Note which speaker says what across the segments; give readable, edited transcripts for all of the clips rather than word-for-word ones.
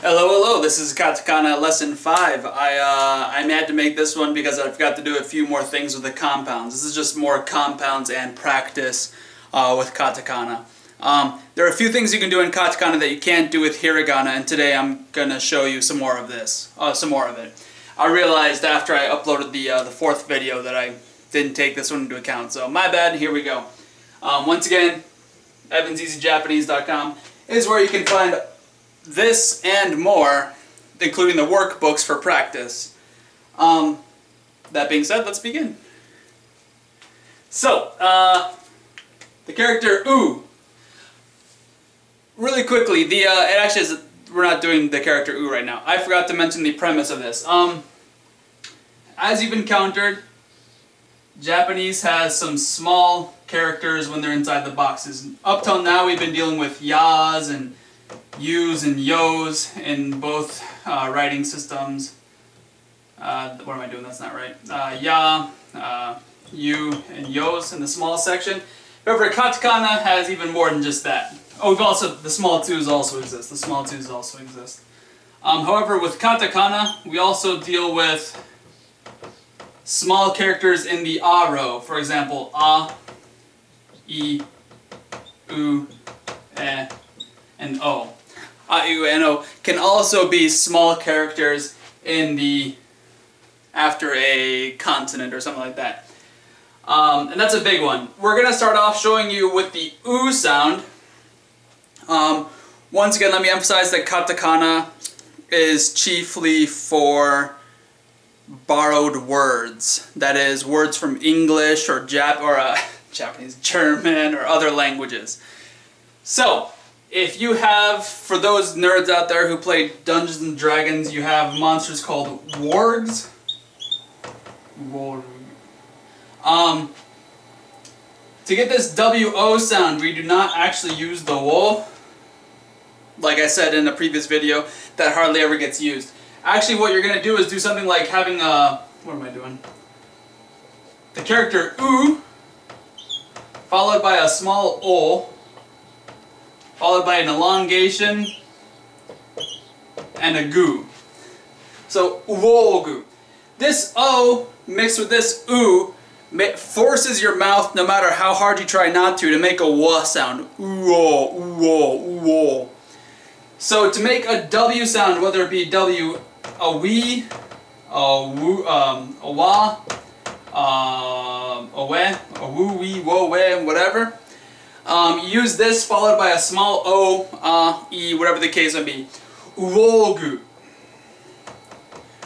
Speaker 1: Hello, this is Katakana lesson 5. I had to make this one because I forgot to do a few more things with the compounds. This is just more compounds and practice with Katakana. There are a few things you can do in Katakana that you can't do with Hiragana, and today I'm going to show you some more of this, some more of it. I realized after I uploaded the fourth video that I didn't take this one into account, so my bad, here we go. Once again, evanseasyjapanese.com is where you can find this and more, including the workbooks for practice. That being said, let's begin. So, the character U. Really quickly, it actually is, we're not doing the character U right now. I forgot to mention the premise of this. As you've encountered, Japanese has some small characters when they're inside the boxes. Up till now, we've been dealing with yas and yous and yos in both writing systems. What am I doing? That's not right. Ya, you, and yos in the small section. However, Katakana has even more than just that. Oh, we've also, the small twos also exist. The small twos also exist. However, with Katakana, we also deal with small characters in the A row. For example, A, I, U, E, and O. A, U, and O can also be small characters in the after a consonant or something like that. And that's a big one. We're going to start off showing you with the U sound. Once again, let me emphasize that Katakana is chiefly for borrowed words. That is, words from English or Japanese, German, or other languages. So, if you have, for those nerds out there who play Dungeons and Dragons, you have monsters called wargs. To get this W-O sound, we do not actually use the wo. Like I said in a previous video, that hardly ever gets used. Actually, what you're going to do is do something like having a... What am I doing? The character U, followed by a small O, followed by an elongation, and a gu. So, uogu. This O mixed with this U forces your mouth, no matter how hard you try not to make a W sound. Uo, uo, uo. So to make a W sound, whether it be W, a we, a woo, a wa, a we, a woo, we, wo, we, whatever. Use this followed by a small O, E, whatever the case may be. Uogu.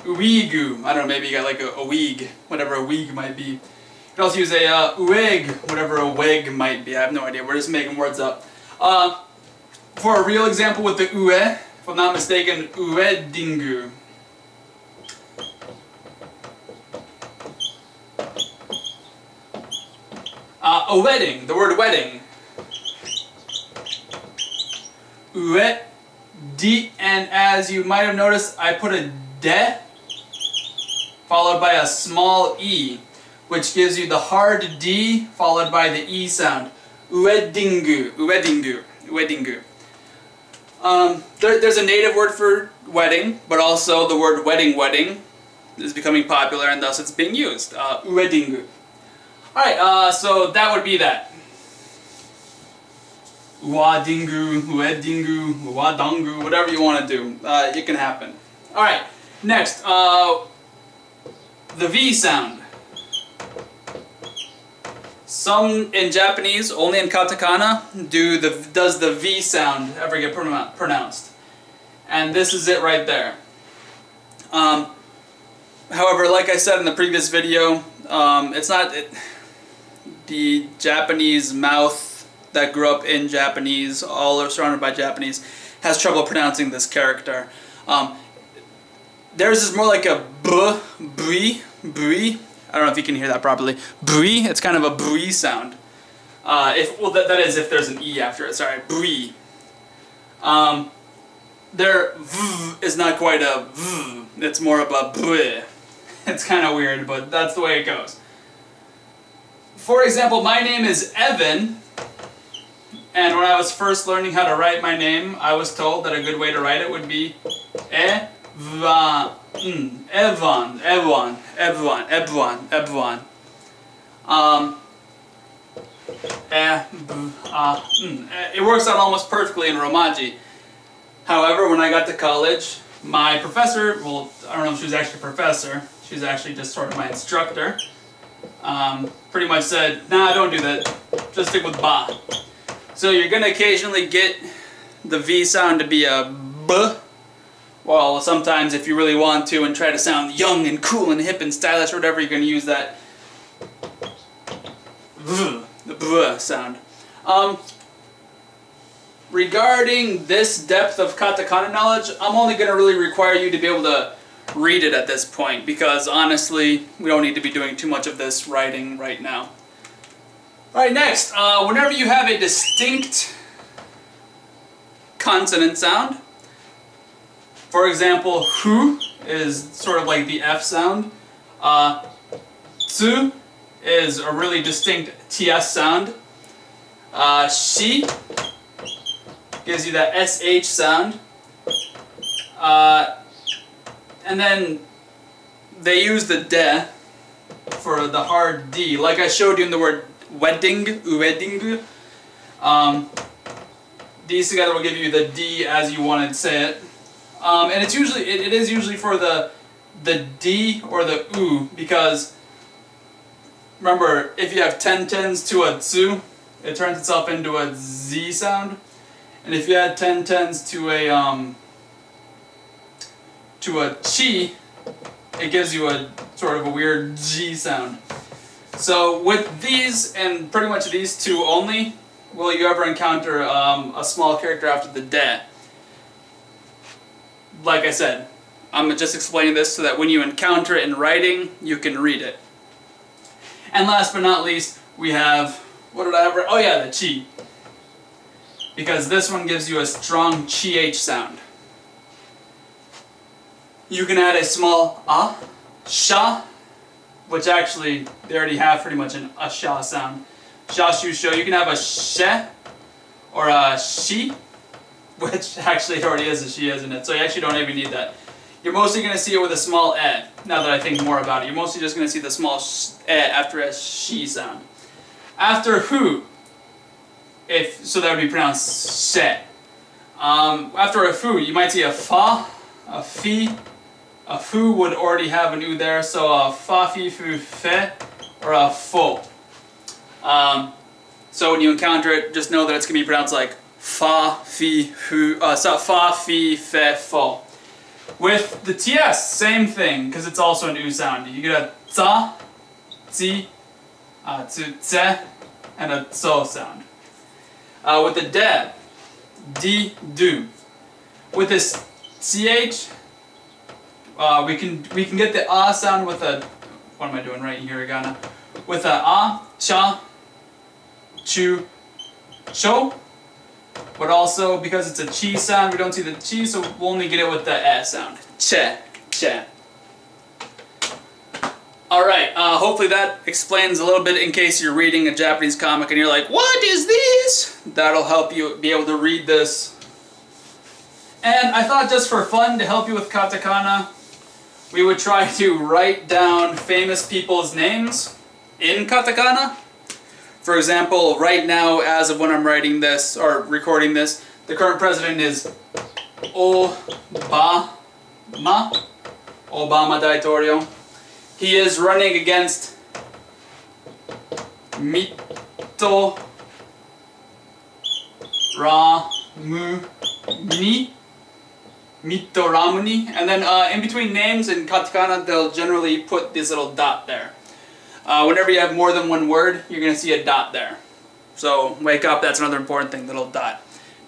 Speaker 1: Uigu. I don't know, maybe you got like a weeg, whatever a weeg might be. You can also use a ueg, whatever a weg might be. I have no idea. We're just making words up. For a real example with the ue, if I'm not mistaken, uedingu. A wedding, the word wedding. Ue, di, and as you might have noticed, I put a de followed by a small e, which gives you the hard D followed by the E sound. Uedingu, uedingu, uedingu. There's a native word for wedding, but also the word wedding is becoming popular and thus it's being used. Uedingu. Alright, so that would be that. Uadingu, uedingu, uadangu, whatever you want to do. It can happen. Alright, next, the V sound. Some in Japanese, only in Katakana, does the V sound ever get pronounced. And this is it right there. However, like I said in the previous video, the Japanese mouth that grew up in Japanese, all are surrounded by Japanese, has trouble pronouncing this character. Theirs is more like a b, bui. I don't know if you can hear that properly. Bui, it's kind of a bui sound. Well, that is if there's an E after it, sorry, bui. Their v is not quite a v, it's more of a bui. It's kind of weird, but that's the way it goes. For example, my name is Evan, And when I was first learning how to write my name, I was told that a good way to write it would be Evan. It works out almost perfectly in Romaji. However, when I got to college, my professor, well, I don't know if she was actually a professor, she was actually just sort of my instructor, pretty much said, nah, don't do that, just stick with ba. So you're going to occasionally get the V sound to be a B, well, sometimes if you really want to and try to sound young and cool and hip and stylish or whatever, you're going to use that V, the B sound. Regarding this depth of katakana knowledge, I'm only going to really require you to be able to read it at this point, because honestly, we don't need to be doing too much of this writing right now. Alright, next, whenever you have a distinct consonant sound, for example, hu is sort of like the F sound, tsu is a really distinct TS sound, shi gives you that SH sound, and then they use the de for the hard D, like I showed you in the word wedding. These together will give you the D as you want to say it, and it's usually it is usually for the D or the U, because remember, if you have 10 tens to a tsu, it turns itself into a Z sound. And if you add 10 tens to a chi, it gives you a sort of a weird G sound. So with these, and pretty much these two only, will you ever encounter a small character after the de. Like I said, I'm just explaining this so that when you encounter it in writing, you can read it. And last but not least, we have, what did I have? Oh yeah, the chi. Because this one gives you a strong chi-h sound. You can add a small a, sha, which actually they already have pretty much an a sha sound. Sha, shu, sho. You can have a she or a shi, which actually it already is a she, isn't it? So you actually don't even need that. You're mostly going to see it with a small e, now that I think more about it. You're mostly just going to see the small e after a shi sound. After hu, so that would be pronounced she. After a fu, you might see a fa, a fi. A fu would already have an u there, so a fa, fi, fu, fe, or a fo. So when you encounter it, just know that it's going to be pronounced like fa, fi, fu, so fa, fi, fe, fo. With the ts, same thing, because it's also an u sound. You get a tsa, tsi, tsu, tse, and a tso sound. With the de, di, do. With this ch, we can get the ah sound with a, what am I doing right here, Ghana? With a ah, cha, chu, cho. But also, because it's a chi sound, we don't see the chi, so we'll only get it with the eh sound. Che, che. Alright, hopefully that explains a little bit in case you're reading a Japanese comic and you're like, what is this? That'll help you be able to read this. And I thought just for fun, to help you with katakana, we would try to write down famous people's names in katakana. For example, right now, as of when I'm writing this, or recording this, the current president is Obama Daitorio. He is running against Mito Ramuni. And then in between names in katakana, they'll generally put this little dot there. Whenever you have more than one word, you're going to see a dot there. So wake up, that's another important thing, little dot.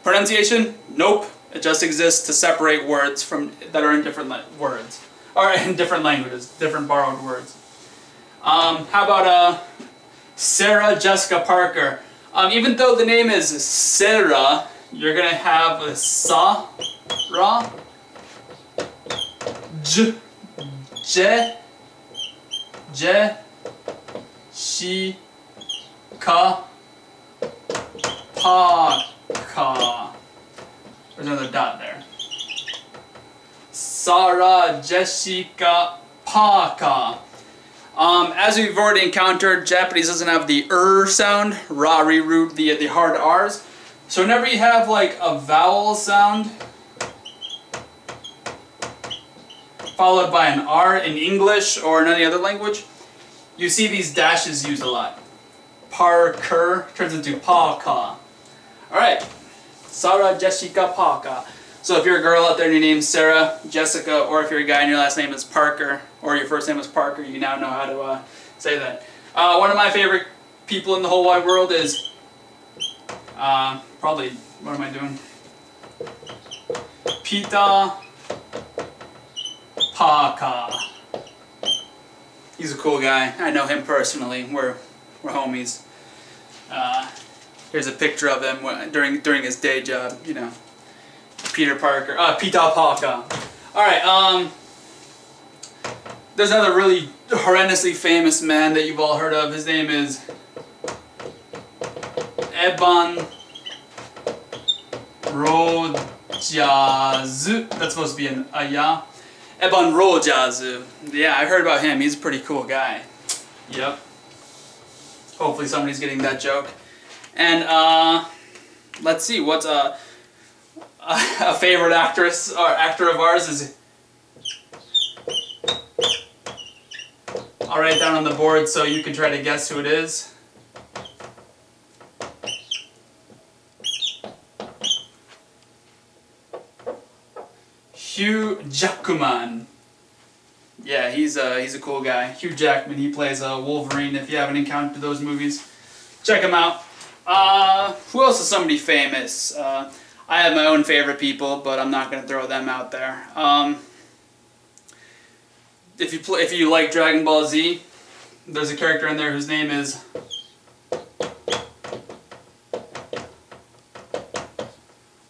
Speaker 1: Pronunciation? Nope. It just exists to separate words from that are in different words. Or in different languages, different borrowed words. How about Sarah Jessica Parker? Even though the name is Sarah, you're going to have a sa, ra, j, je, shi, ka, pa, ka. There's another dot there. Sarah Jessica Parker. As we've already encountered, Japanese doesn't have the sound, root the hard R's. So whenever you have like a vowel sound followed by an R in English or in any other language, you see these dashes used a lot. Parker turns into Parker. Alright, Sarah Jessica Parker. So if you're a girl out there and your name's Sarah, Jessica, or if you're a guy and your last name is Parker, or your first name is Parker, you now know how to say that. One of my favorite people in the whole wide world is, probably, what am I doing? Peter Parker. He's a cool guy. I know him personally. We're homies. Here's a picture of him during his day job. You know, Peter Parker. Peter Parker. All right. There's another really horrendously famous man that you've all heard of. His name is Eban Rojazu. That's supposed to be an ya. Eban Rojazu. Yeah, I heard about him. He's a pretty cool guy. Yep. Hopefully somebody's getting that joke. And let's see, what's a favorite actress or actor of ours is. I'll write it down on the board so you can try to guess who it is. Hugh Jackman. Yeah, he's a cool guy. Hugh Jackman. He plays Wolverine. If you haven't encountered those movies, check him out. Who else is somebody famous? I have my own favorite people, but I'm not going to throw them out there. If you like Dragon Ball Z, there's a character in there whose name is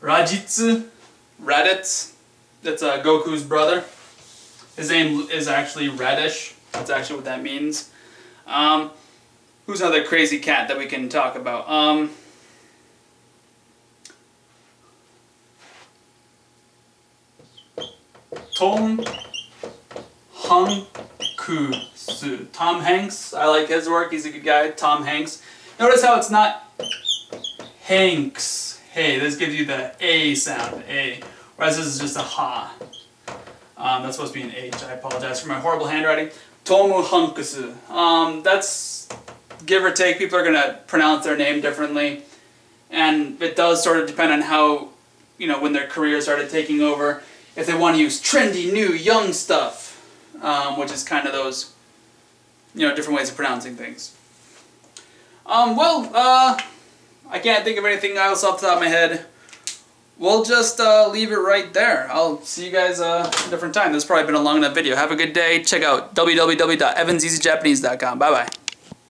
Speaker 1: Raditz. That's Goku's brother. His name is actually Radish. That's actually what that means. Who's another crazy cat that we can talk about? Tom Hanks. I like his work. He's a good guy. Tom Hanks. Notice how it's not Hanks. Hey, this gives you the A sound. A. Whereas this is just a ha. That's supposed to be an H. I apologize for my horrible handwriting. Tomu Hankusu. That's give or take. People are going to pronounce their name differently. And it does sort of depend on how, you know, when their career started taking over. If they want to use trendy, new, young stuff. Which is kind of those, you know, different ways of pronouncing things. I can't think of anything else off the top of my head. We'll just leave it right there. I'll see you guys a different time. This has probably been a long enough video. Have a good day. Check out www.evanseasyjapanese.com. Bye-bye.